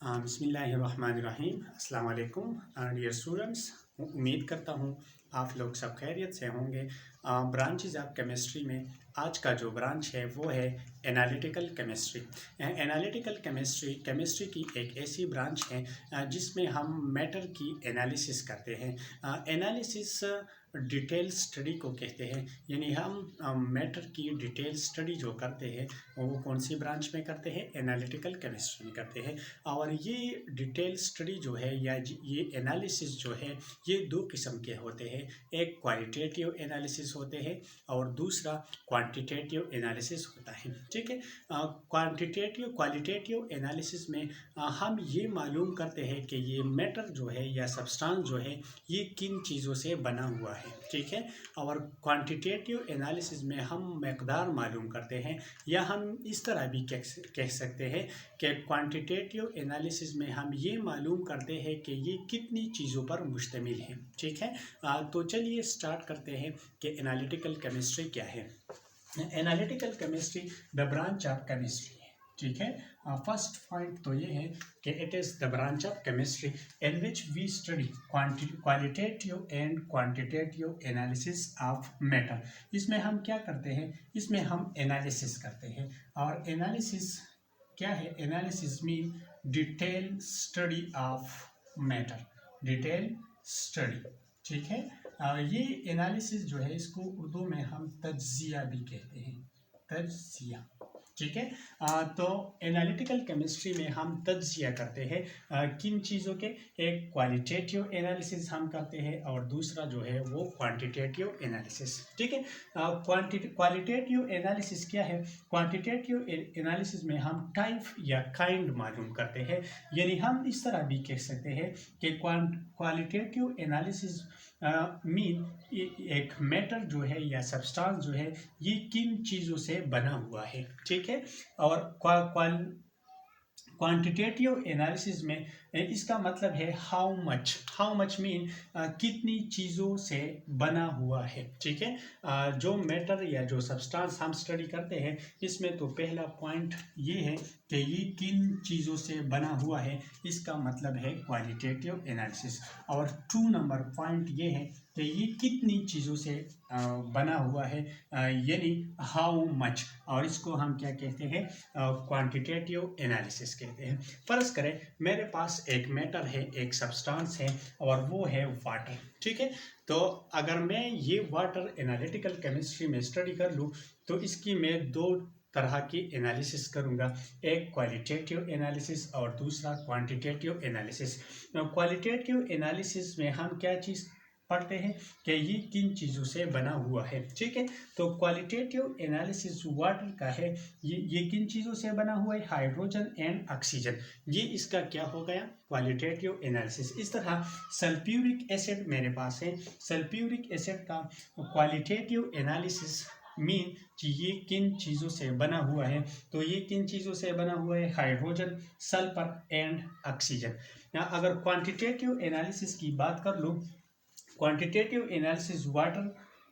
बिस्मिल्लाहिर्रहमानिर्रहीम। अस्सलाम वालेकुम डियर स्टूडेंट्स। उम्मीद करता हूँ आप लोग सब खैरियत से होंगे। ब्रांचेज ऑफ केमिस्ट्री में आज का जो ब्रांच है वो है analytical chemistry. Analytical chemistry chemistry की एक ऐसी ब्रांच है जिसमें हम मैटर की एनालिसिस करते हैं। एनालिसिस डिटेल स्टडी को कहते हैं, यानी हम मैटर की डिटेल स्टडी जो करते हैं वो कौन सी ब्रांच में करते हैं, एनालिटिकल केमिस्ट्री में करते हैं। और ये डिटेल स्टडी जो है या ये एनालिसिस जो है ये दो किस्म के होते हैं। एक क्वालिटेटिव एनालिसिस होते हैं और दूसरा क्वांटिटेटिव एनालिसिस होता है। ठीक है, क्वालिटेटिव एनालिसिस में हम ये मालूम करते हैं कि ये मैटर जो है या सब्सटेंस जो है ये किन चीज़ों से बना हुआ है। ठीक है, और क्वांटिटेटिव एनालिसिस में हम मकदार मालूम करते हैं, या हम इस तरह भी कह सकते हैं कि क्वांटिटेटिव एनालिसिस में हम ये मालूम करते हैं कि ये कितनी चीज़ों पर मुश्तमिल है। ठीक है, तो चलिए स्टार्ट करते हैं कि एनालिटिकल केमिस्ट्री क्या है। Analytical chemistry the branch of chemistry है। ठीक है, फर्स्ट पॉइंट तो ये है कि it is the branch of chemistry in which we study qualitative and quantitative analysis of matter. इसमें हम क्या करते हैं, इसमें हम एनालिसिस करते हैं। और एनालिसिस क्या है, analysis mean detail study of matter, detail study. ठीक है, ये एनालिसिस जो है इसको उर्दू में हम तज्जिया भी कहते हैं, तज्जिया। ठीक है, तो एनालिटिकल केमिस्ट्री में हम तज्जिया करते हैं किन चीज़ों के, एक क्वालिटेटिव एनालिसिस हम करते हैं और दूसरा जो है वो क्वांटिटेटिव एनालिसिस। ठीक है, क्वालिटेटिव एनालिसिस क्या है, क्वांटिटेटिव एनालिसिस में हम टाइप या काइंड मालूम करते हैं, यानी हम इस तरह भी कह सकते हैं कि क्वालिटेटिव एनालिसिस मीन एक मैटर जो है या सब्सटेंस जो है ये किन चीज़ों से बना हुआ है। ठीक है, और क्वांटिटेटिव एनालिसिस में इसका मतलब है हाउ मच मीन कितनी चीज़ों से बना हुआ है। ठीक है, जो मैटर या जो सब्सटेंस हम स्टडी करते हैं इसमें तो पहला पॉइंट ये है कि ये किन चीज़ों से बना हुआ है, इसका मतलब है क्वालिटेटिव एनालिसिस। और 2 नंबर पॉइंट ये है कि ये कितनी चीज़ों से बना हुआ है, यानी हाउ मच, और इसको हम क्या कहते हैं, क्वांटिटेटिव एनालिसिस कहते हैं। फर्ज करें मेरे पास एक मैटर है, एक सब्सटेंस है और वो है वाटर। ठीक है, तो अगर मैं ये वाटर एनालिटिकल केमिस्ट्री में स्टडी कर लूँ तो इसकी मैं दो तरह की एनालिसिस करूंगा, एक क्वालिटेटिव एनालिसिस और दूसरा क्वांटिटेटिव एनालिसिस। क्वालिटेटिव एनालिसिस में हम क्या चीज़ पढ़ते हैं कि ये किन चीज़ों से बना हुआ है। ठीक है, तो क्वालिटेटिव एनालिसिस वाटर का है, ये किन चीज़ों से बना हुआ है, हाइड्रोजन एंड ऑक्सीजन। ये इसका क्या हो गया, क्वालिटेटिव एनालिसिस। इस तरह सल्फ्यूरिक एसिड मेरे पास है, सल्फ्यूरिक एसिड का क्वालिटेटिव एनालिसिस मीन कि ये किन चीज़ों से बना हुआ है, तो ये किन चीज़ों से बना हुआ है, हाइड्रोजन, सल्फर एंड ऑक्सीजन। अगर क्वांटिटेटिव एनालिसिस की बात कर लूँ, क्वांटिटेटिव एनालिसिस वाटर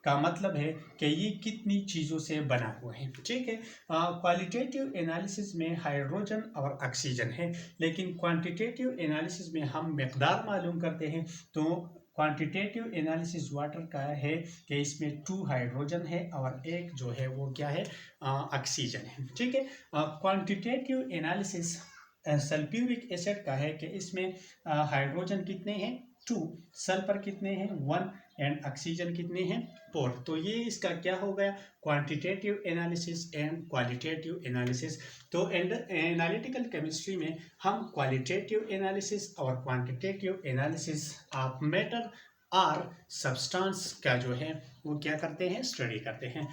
का मतलब है कि ये कितनी चीज़ों से बना हुआ है। ठीक है, क्वालिटेटिव एनालिसिस में हाइड्रोजन और ऑक्सीजन है, लेकिन क्वांटिटेटिव एनालिसिस में हम मकदार मालूम करते हैं। तो क्वांटिटेटिव एनालिसिस वाटर का है कि इसमें 2 हाइड्रोजन है और एक जो है वो क्या है, ऑक्सीजन है। ठीक है, क्वांटिटेटिव एनालिसिस सल्फ्यूरिक एसिड का है कि इसमें हाइड्रोजन कितने हैं, 2, सल्फर कितने हैं, 1 एंड ऑक्सीजन कितने हैं, 4। तो ये इसका क्या हो गया, quantitative analysis and qualitative analysis. तो एनालिटिकल केमिस्ट्री में हम क्वालिटेटिव एनालिसिस और क्वांटिटेटिव एनालिसिस ऑफ मैटर और सब्सटेंस का जो है वो क्या करते हैं, स्टडी करते हैं।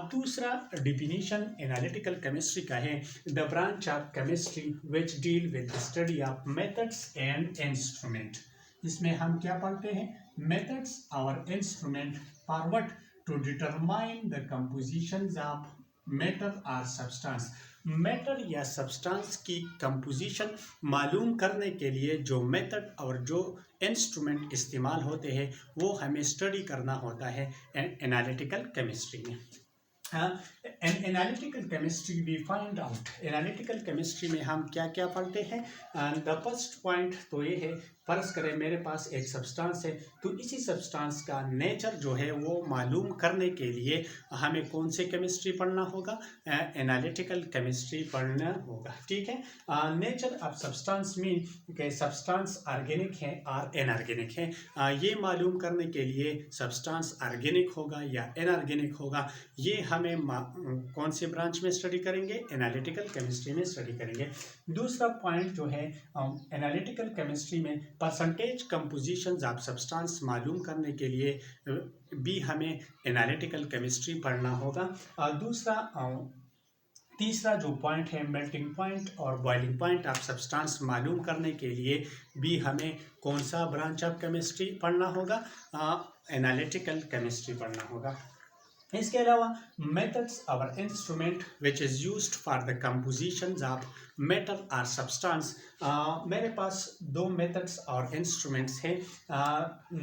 दूसरा डिफिनीशन एनालिटिकल केमिस्ट्री का है, the branch of chemistry which deal with the study of methods and instrument. इसमें हम क्या पढ़ते हैं, मेथड्स और instrument for what, to determine the compositions of matter और सब्सटेंस। मैटर या सब्सटेंस की कंपोजिशन मालूम करने के लिए जो मेथड और जो इंस्ट्रूमेंट इस्तेमाल होते हैं वो हमें स्टडी करना होता है एनालिटिकल केमिस्ट्री में। Analytical chemistry we find out, analytical chemistry में हम क्या क्या पढ़ते हैं। द फर्स्ट पॉइंट तो ये है, फर्ज करें मेरे पास एक सब्सटेंस है, तो इसी सब्सटेंस का नेचर जो है वो मालूम करने के लिए हमें कौन से केमिस्ट्री पढ़ना होगा, एनालिटिकल केमिस्ट्री पढ़ना होगा। ठीक है, नेचर ऑफ सब्सटेंस मीन के सब्सटेंस ऑर्गेनिक है और इनऑर्गेनिक है, ये मालूम करने के लिए सब्सटेंस ऑर्गेनिक होगा या इनऑर्गेनिक होगा, ये हमें कौन से ब्रांच में स्टडी करेंगे, एनालिटिकल केमिस्ट्री में स्टडी करेंगे। दूसरा पॉइंट जो है एनालिटिकल केमिस्ट्री में परसेंटेज कंपोजिशंस ऑफ सब्सटेंस मालूम करने के लिए भी हमें एनालिटिकल केमिस्ट्री पढ़ना होगा। तीसरा जो पॉइंट है मेल्टिंग पॉइंट और बॉइलिंग पॉइंट ऑफ सब्सटेंस मालूम करने के लिए भी हमें कौन सा ब्रांच ऑफ केमिस्ट्री पढ़ना होगा, एनालिटिकल केमिस्ट्री पढ़ना होगा। इसके अलावा मेथड्स और instrument which is used for the compositions of matter और सब्सटेंस, मेरे पास दो मेथड्स और इंस्ट्रूमेंट्स हैं।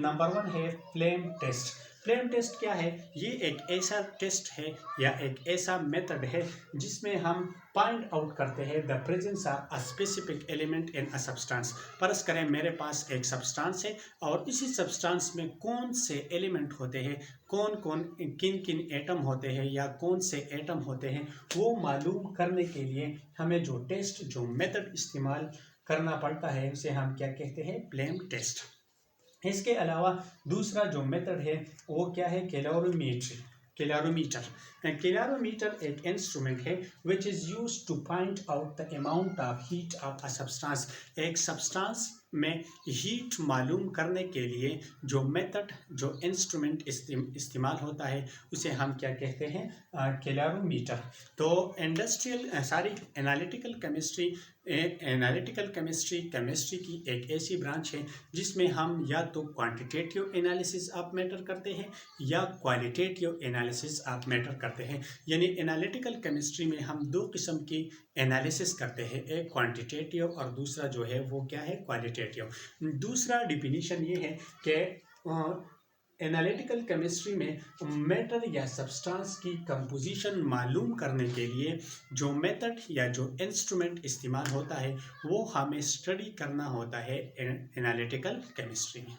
नंबर 1 है फ्लेम टेस्ट। फ्लेम टेस्ट क्या है, ये एक ऐसा टेस्ट है या एक ऐसा मेथड है जिसमें हम फाइंड आउट करते हैं the presence of a specific element in a substance. फर्ज करें मेरे पास एक सब्सटेंस है और इसी सब्सटेंस में कौन से एलिमेंट होते हैं, कौन कौन किन किन एटम होते हैं या कौन से एटम होते हैं, वो मालूम करने के लिए हमें जो टेस्ट जो मेथड इस्तेमाल करना पड़ता है उसे हम क्या कहते हैं, फ्लेम टेस्ट। इसके अलावा दूसरा जो मेथड है वो क्या है, कैलोरीमीटर। कैलोरीमीटर एक इंस्ट्रूमेंट है which is used to find out the amount of heat of a substance. एक सब्सटेंस में हीट मालूम करने के लिए जो मेथड जो इंस्ट्रूमेंट इस्तेमाल होता है उसे हम क्या कहते हैं, कैलोरीमीटर। तो एनालिटिकल केमिस्ट्री की एक ऐसी ब्रांच है जिसमें हम या तो क्वांटिटेटिव एनालिसिस ऑफ मैटर करते हैं या क्वालिटेटिव एनालिसिस ऑफ मैटर करते हैं। यानी एनालिटिकल केमिस्ट्री में हम दो किस्म की एनालिसिस करते हैं, एक क्वांटिटेटिव और दूसरा जो है वो क्या है, क्वालिटेटिव। दूसरा डिफिनीशन ये है कि एनालिटिकल केमिस्ट्री में मैटर या सब्सटेंस की कंपोजिशन मालूम करने के लिए जो मेथड या जो इंस्ट्रूमेंट इस्तेमाल होता है वो हमें स्टडी करना होता है एनालिटिकल केमिस्ट्री में।